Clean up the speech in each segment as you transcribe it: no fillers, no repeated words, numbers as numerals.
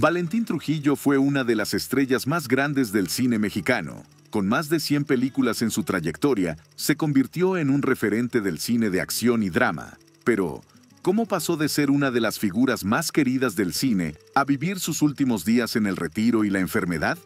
Valentín Trujillo fue una de las estrellas más grandes del cine mexicano. Con más de 100 películas en su trayectoria, se convirtió en un referente del cine de acción y drama. Pero, ¿cómo pasó de ser una de las figuras más queridas del cine a vivir sus últimos días en el retiro y la enfermedad?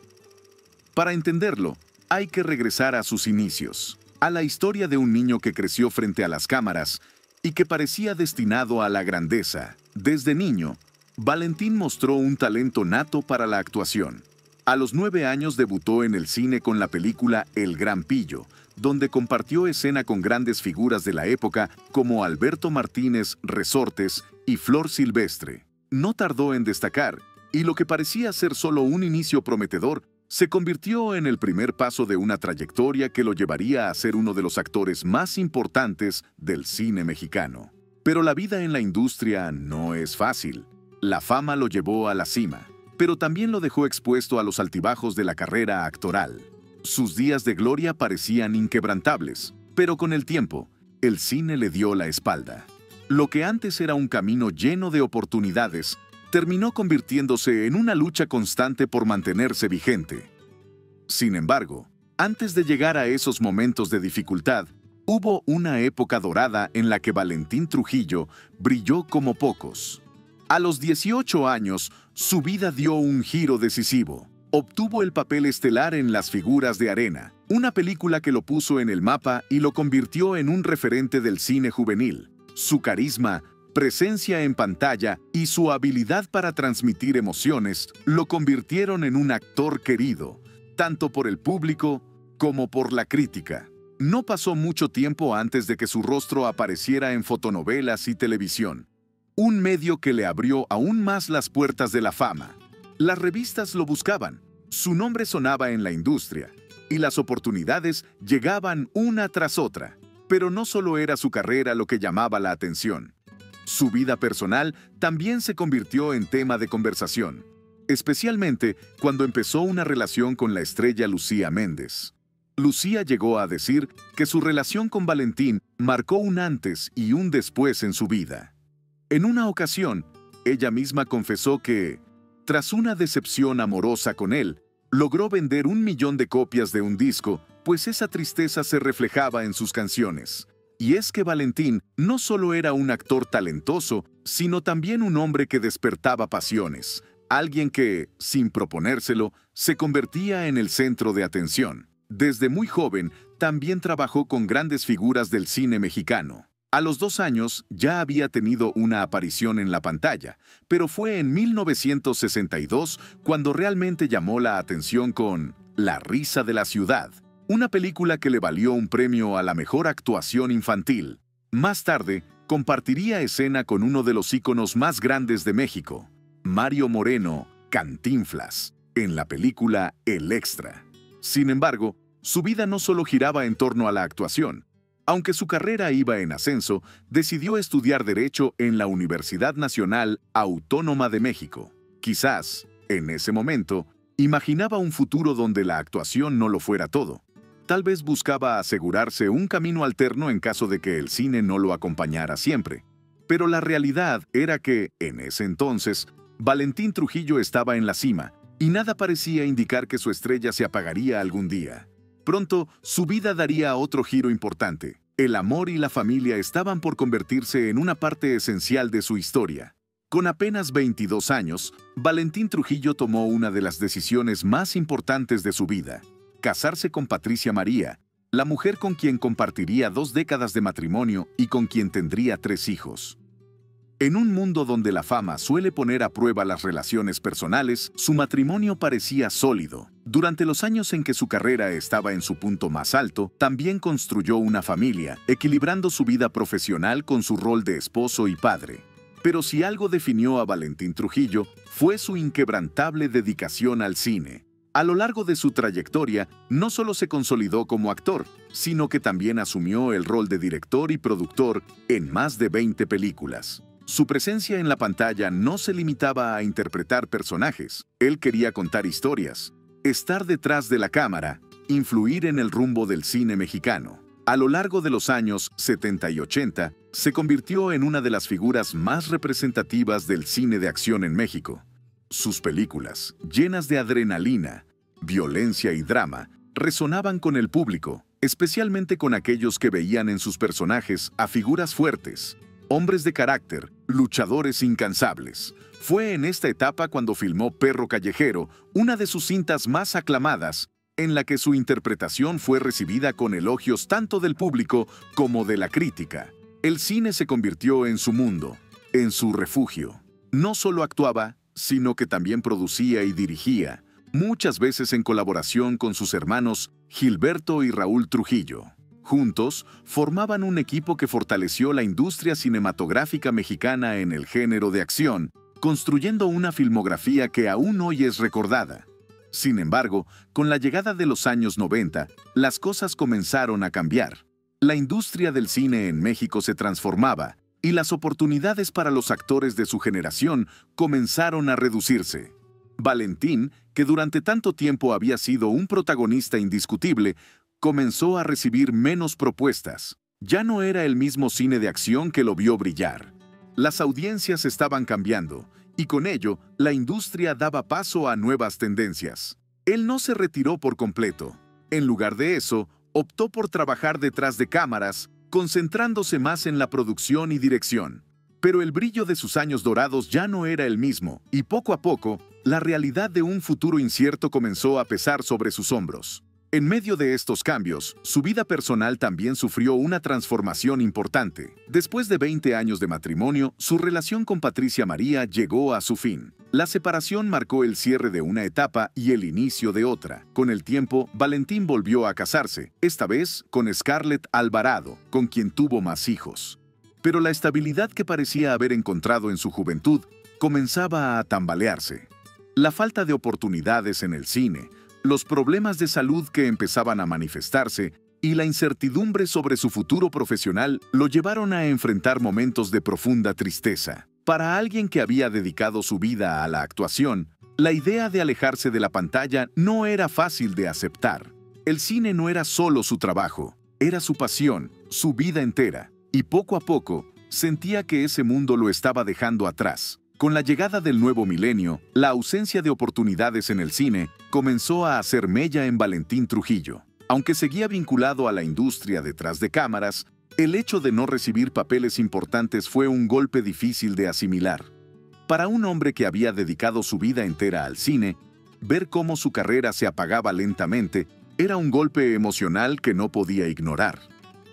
Para entenderlo, hay que regresar a sus inicios, a la historia de un niño que creció frente a las cámaras y que parecía destinado a la grandeza. Desde niño, Valentín mostró un talento nato para la actuación. A los 9 años debutó en el cine con la película El Gran Pillo, donde compartió escena con grandes figuras de la época como Alberto Martínez Resortes y Flor Silvestre. No tardó en destacar, y lo que parecía ser solo un inicio prometedor, se convirtió en el primer paso de una trayectoria que lo llevaría a ser uno de los actores más importantes del cine mexicano. Pero la vida en la industria no es fácil. La fama lo llevó a la cima, pero también lo dejó expuesto a los altibajos de la carrera actoral. Sus días de gloria parecían inquebrantables, pero con el tiempo, el cine le dio la espalda. Lo que antes era un camino lleno de oportunidades, terminó convirtiéndose en una lucha constante por mantenerse vigente. Sin embargo, antes de llegar a esos momentos de dificultad, hubo una época dorada en la que Valentín Trujillo brilló como pocos. A los 18 años, su vida dio un giro decisivo. Obtuvo el papel estelar en Las Figuras de Arena, una película que lo puso en el mapa y lo convirtió en un referente del cine juvenil. Su carisma, presencia en pantalla y su habilidad para transmitir emociones lo convirtieron en un actor querido, tanto por el público como por la crítica. No pasó mucho tiempo antes de que su rostro apareciera en fotonovelas y televisión, un medio que le abrió aún más las puertas de la fama. Las revistas lo buscaban, su nombre sonaba en la industria, y las oportunidades llegaban una tras otra. Pero no solo era su carrera lo que llamaba la atención. Su vida personal también se convirtió en tema de conversación, especialmente cuando empezó una relación con la estrella Lucía Méndez. Lucía llegó a decir que su relación con Valentín marcó un antes y un después en su vida. En una ocasión, ella misma confesó que, tras una decepción amorosa con él, logró vender 1 millón de copias de un disco, pues esa tristeza se reflejaba en sus canciones. Y es que Valentín no solo era un actor talentoso, sino también un hombre que despertaba pasiones, alguien que, sin proponérselo, se convertía en el centro de atención. Desde muy joven, también trabajó con grandes figuras del cine mexicano. A los 2 años ya había tenido una aparición en la pantalla, pero fue en 1962 cuando realmente llamó la atención con La risa de la ciudad, una película que le valió un premio a la mejor actuación infantil. Más tarde, compartiría escena con uno de los íconos más grandes de México, Mario Moreno, Cantinflas, en la película El Extra. Sin embargo, su vida no solo giraba en torno a la actuación. Aunque su carrera iba en ascenso, decidió estudiar Derecho en la Universidad Nacional Autónoma de México. Quizás, en ese momento, imaginaba un futuro donde la actuación no lo fuera todo. Tal vez buscaba asegurarse un camino alterno en caso de que el cine no lo acompañara siempre. Pero la realidad era que, en ese entonces, Valentín Trujillo estaba en la cima, y nada parecía indicar que su estrella se apagaría algún día. Pronto, su vida daría otro giro importante. El amor y la familia estaban por convertirse en una parte esencial de su historia. Con apenas 22 años, Valentín Trujillo tomó una de las decisiones más importantes de su vida: casarse con Patricia María, la mujer con quien compartiría 2 décadas de matrimonio y con quien tendría 3 hijos. En un mundo donde la fama suele poner a prueba las relaciones personales, su matrimonio parecía sólido. Durante los años en que su carrera estaba en su punto más alto, también construyó una familia, equilibrando su vida profesional con su rol de esposo y padre. Pero si algo definió a Valentín Trujillo, fue su inquebrantable dedicación al cine. A lo largo de su trayectoria, no solo se consolidó como actor, sino que también asumió el rol de director y productor en más de 20 películas. Su presencia en la pantalla no se limitaba a interpretar personajes. Él quería contar historias, estar detrás de la cámara, influir en el rumbo del cine mexicano. A lo largo de los años 70 y 80, se convirtió en una de las figuras más representativas del cine de acción en México. Sus películas, llenas de adrenalina, violencia y drama, resonaban con el público, especialmente con aquellos que veían en sus personajes a figuras fuertes, hombres de carácter, luchadores incansables. Fue en esta etapa cuando filmó Perro Callejero, una de sus cintas más aclamadas, en la que su interpretación fue recibida con elogios tanto del público como de la crítica. El cine se convirtió en su mundo, en su refugio. No solo actuaba, sino que también producía y dirigía, muchas veces en colaboración con sus hermanos Gilberto y Raúl Trujillo. Juntos, formaban un equipo que fortaleció la industria cinematográfica mexicana en el género de acción, construyendo una filmografía que aún hoy es recordada. Sin embargo, con la llegada de los años 90, las cosas comenzaron a cambiar. La industria del cine en México se transformaba, y las oportunidades para los actores de su generación comenzaron a reducirse. Valentín, que durante tanto tiempo había sido un protagonista indiscutible, comenzó a recibir menos propuestas. Ya no era el mismo cine de acción que lo vio brillar. Las audiencias estaban cambiando, y con ello, la industria daba paso a nuevas tendencias. Él no se retiró por completo. En lugar de eso, optó por trabajar detrás de cámaras, concentrándose más en la producción y dirección. Pero el brillo de sus años dorados ya no era el mismo, y poco a poco, la realidad de un futuro incierto comenzó a pesar sobre sus hombros. En medio de estos cambios, su vida personal también sufrió una transformación importante. Después de 20 años de matrimonio, su relación con Patricia María llegó a su fin. La separación marcó el cierre de una etapa y el inicio de otra. Con el tiempo, Valentín volvió a casarse, esta vez con Scarlett Alvarado, con quien tuvo más hijos. Pero la estabilidad que parecía haber encontrado en su juventud comenzaba a tambalearse. La falta de oportunidades en el cine, los problemas de salud que empezaban a manifestarse y la incertidumbre sobre su futuro profesional lo llevaron a enfrentar momentos de profunda tristeza. Para alguien que había dedicado su vida a la actuación, la idea de alejarse de la pantalla no era fácil de aceptar. El cine no era solo su trabajo, era su pasión, su vida entera, y poco a poco sentía que ese mundo lo estaba dejando atrás. Con la llegada del nuevo milenio, la ausencia de oportunidades en el cine comenzó a hacer mella en Valentín Trujillo. Aunque seguía vinculado a la industria detrás de cámaras, el hecho de no recibir papeles importantes fue un golpe difícil de asimilar. Para un hombre que había dedicado su vida entera al cine, ver cómo su carrera se apagaba lentamente era un golpe emocional que no podía ignorar.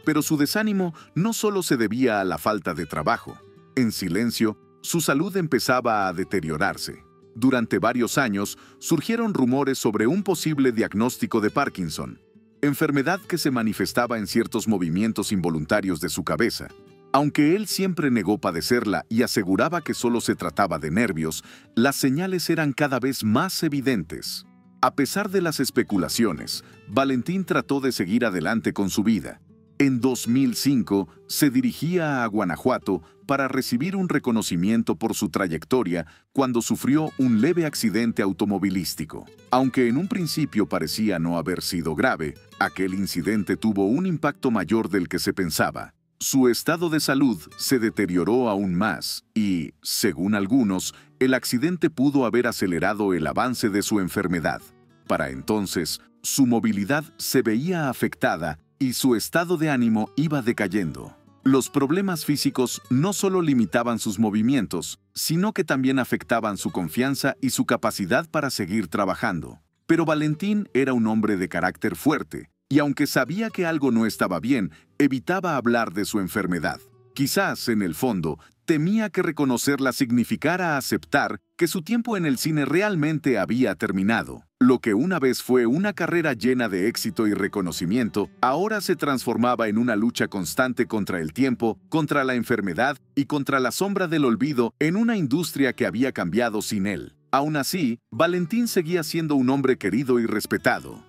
Pero su desánimo no solo se debía a la falta de trabajo. En silencio, su salud empezaba a deteriorarse. Durante varios años, surgieron rumores sobre un posible diagnóstico de Parkinson, enfermedad que se manifestaba en ciertos movimientos involuntarios de su cabeza. Aunque él siempre negó padecerla y aseguraba que solo se trataba de nervios, las señales eran cada vez más evidentes. A pesar de las especulaciones, Valentín trató de seguir adelante con su vida. En 2005, se dirigía a Guanajuato para recibir un reconocimiento por su trayectoria cuando sufrió un leve accidente automovilístico. Aunque en un principio parecía no haber sido grave, aquel incidente tuvo un impacto mayor del que se pensaba. Su estado de salud se deterioró aún más y, según algunos, el accidente pudo haber acelerado el avance de su enfermedad. Para entonces, su movilidad se veía afectada y su estado de ánimo iba decayendo. Los problemas físicos no solo limitaban sus movimientos, sino que también afectaban su confianza y su capacidad para seguir trabajando. Pero Valentín era un hombre de carácter fuerte, y aunque sabía que algo no estaba bien, evitaba hablar de su enfermedad. Quizás, en el fondo, temía que reconocerla significara aceptar que su tiempo en el cine realmente había terminado. Lo que una vez fue una carrera llena de éxito y reconocimiento, ahora se transformaba en una lucha constante contra el tiempo, contra la enfermedad y contra la sombra del olvido en una industria que había cambiado sin él. Aún así, Valentín seguía siendo un hombre querido y respetado.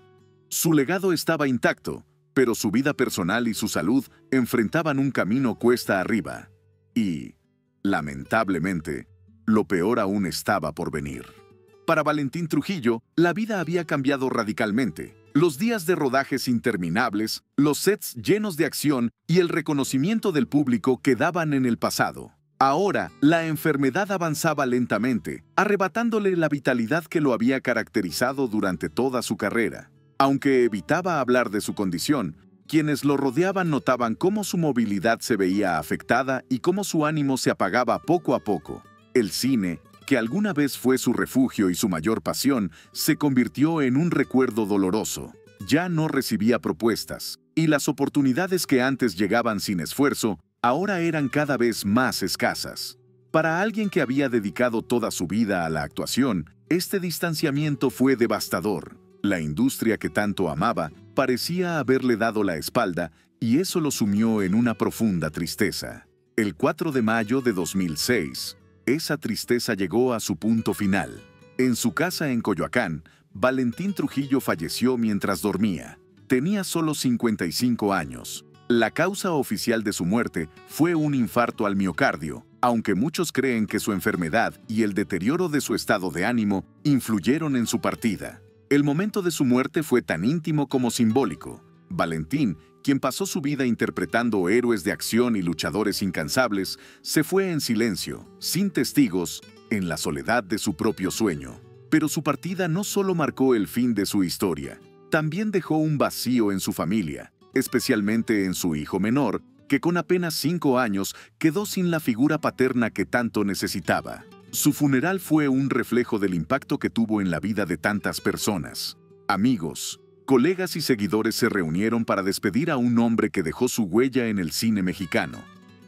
Su legado estaba intacto, pero su vida personal y su salud enfrentaban un camino cuesta arriba. Y, lamentablemente, lo peor aún estaba por venir. Para Valentín Trujillo, la vida había cambiado radicalmente. Los días de rodajes interminables, los sets llenos de acción y el reconocimiento del público quedaban en el pasado. Ahora, la enfermedad avanzaba lentamente, arrebatándole la vitalidad que lo había caracterizado durante toda su carrera. Aunque evitaba hablar de su condición, quienes lo rodeaban notaban cómo su movilidad se veía afectada y cómo su ánimo se apagaba poco a poco. El cine, que alguna vez fue su refugio y su mayor pasión, se convirtió en un recuerdo doloroso. Ya no recibía propuestas, y las oportunidades que antes llegaban sin esfuerzo, ahora eran cada vez más escasas. Para alguien que había dedicado toda su vida a la actuación, este distanciamiento fue devastador. La industria que tanto amaba parecía haberle dado la espalda y eso lo sumió en una profunda tristeza. El 4 de mayo de 2006, esa tristeza llegó a su punto final. En su casa en Coyoacán, Valentín Trujillo falleció mientras dormía. Tenía solo 55 años. La causa oficial de su muerte fue un infarto al miocardio, aunque muchos creen que su enfermedad y el deterioro de su estado de ánimo influyeron en su partida. El momento de su muerte fue tan íntimo como simbólico. Valentín, quien pasó su vida interpretando héroes de acción y luchadores incansables, se fue en silencio, sin testigos, en la soledad de su propio sueño. Pero su partida no solo marcó el fin de su historia, también dejó un vacío en su familia, especialmente en su hijo menor, que con apenas 5 años quedó sin la figura paterna que tanto necesitaba. Su funeral fue un reflejo del impacto que tuvo en la vida de tantas personas. Amigos, colegas y seguidores se reunieron para despedir a un hombre que dejó su huella en el cine mexicano.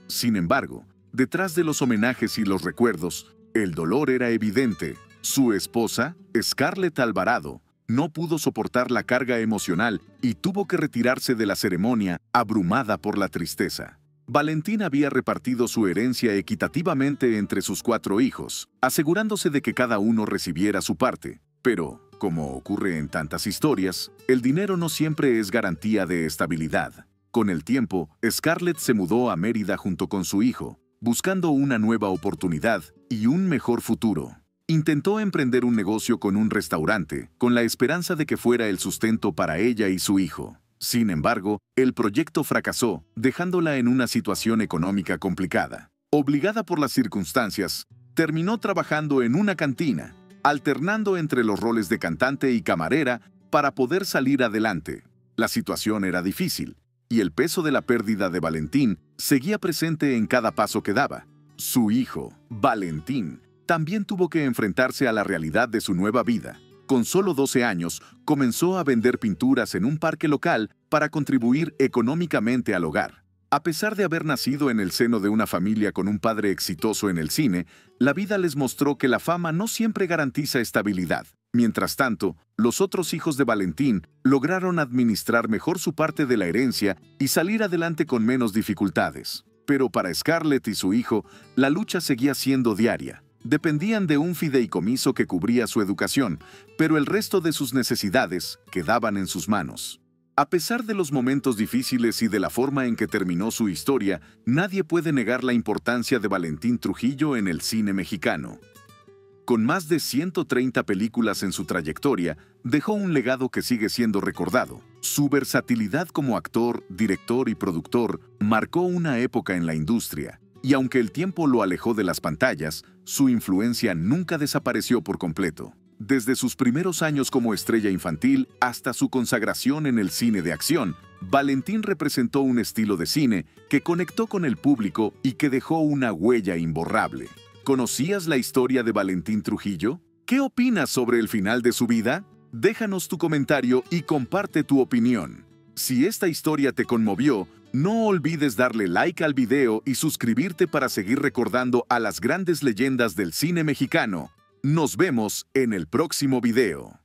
Sin embargo, detrás de los homenajes y los recuerdos, el dolor era evidente. Su esposa, Scarlett Alvarado, no pudo soportar la carga emocional y tuvo que retirarse de la ceremonia, abrumada por la tristeza. Valentín había repartido su herencia equitativamente entre sus 4 hijos, asegurándose de que cada uno recibiera su parte. Pero, como ocurre en tantas historias, el dinero no siempre es garantía de estabilidad. Con el tiempo, Scarlett se mudó a Mérida junto con su hijo, buscando una nueva oportunidad y un mejor futuro. Intentó emprender un negocio con un restaurante, con la esperanza de que fuera el sustento para ella y su hijo. Sin embargo, el proyecto fracasó, dejándola en una situación económica complicada. Obligada por las circunstancias, terminó trabajando en una cantina, alternando entre los roles de cantante y camarera para poder salir adelante. La situación era difícil, y el peso de la pérdida de Valentín seguía presente en cada paso que daba. Su hijo, Valentín, también tuvo que enfrentarse a la realidad de su nueva vida. Con solo 12 años, comenzó a vender pinturas en un parque local para contribuir económicamente al hogar. A pesar de haber nacido en el seno de una familia con un padre exitoso en el cine, la vida les mostró que la fama no siempre garantiza estabilidad. Mientras tanto, los otros hijos de Valentín lograron administrar mejor su parte de la herencia y salir adelante con menos dificultades. Pero para Scarlett y su hijo, la lucha seguía siendo diaria. Dependían de un fideicomiso que cubría su educación, pero el resto de sus necesidades quedaban en sus manos. A pesar de los momentos difíciles y de la forma en que terminó su historia, nadie puede negar la importancia de Valentín Trujillo en el cine mexicano. Con más de 130 películas en su trayectoria, dejó un legado que sigue siendo recordado. Su versatilidad como actor, director y productor marcó una época en la industria. Y aunque el tiempo lo alejó de las pantallas, su influencia nunca desapareció por completo. Desde sus primeros años como estrella infantil hasta su consagración en el cine de acción, Valentín representó un estilo de cine que conectó con el público y que dejó una huella imborrable. ¿Conocías la historia de Valentín Trujillo? ¿Qué opinas sobre el final de su vida? Déjanos tu comentario y comparte tu opinión. Si esta historia te conmovió, no olvides darle like al video y suscribirte para seguir recordando a las grandes leyendas del cine mexicano. Nos vemos en el próximo video.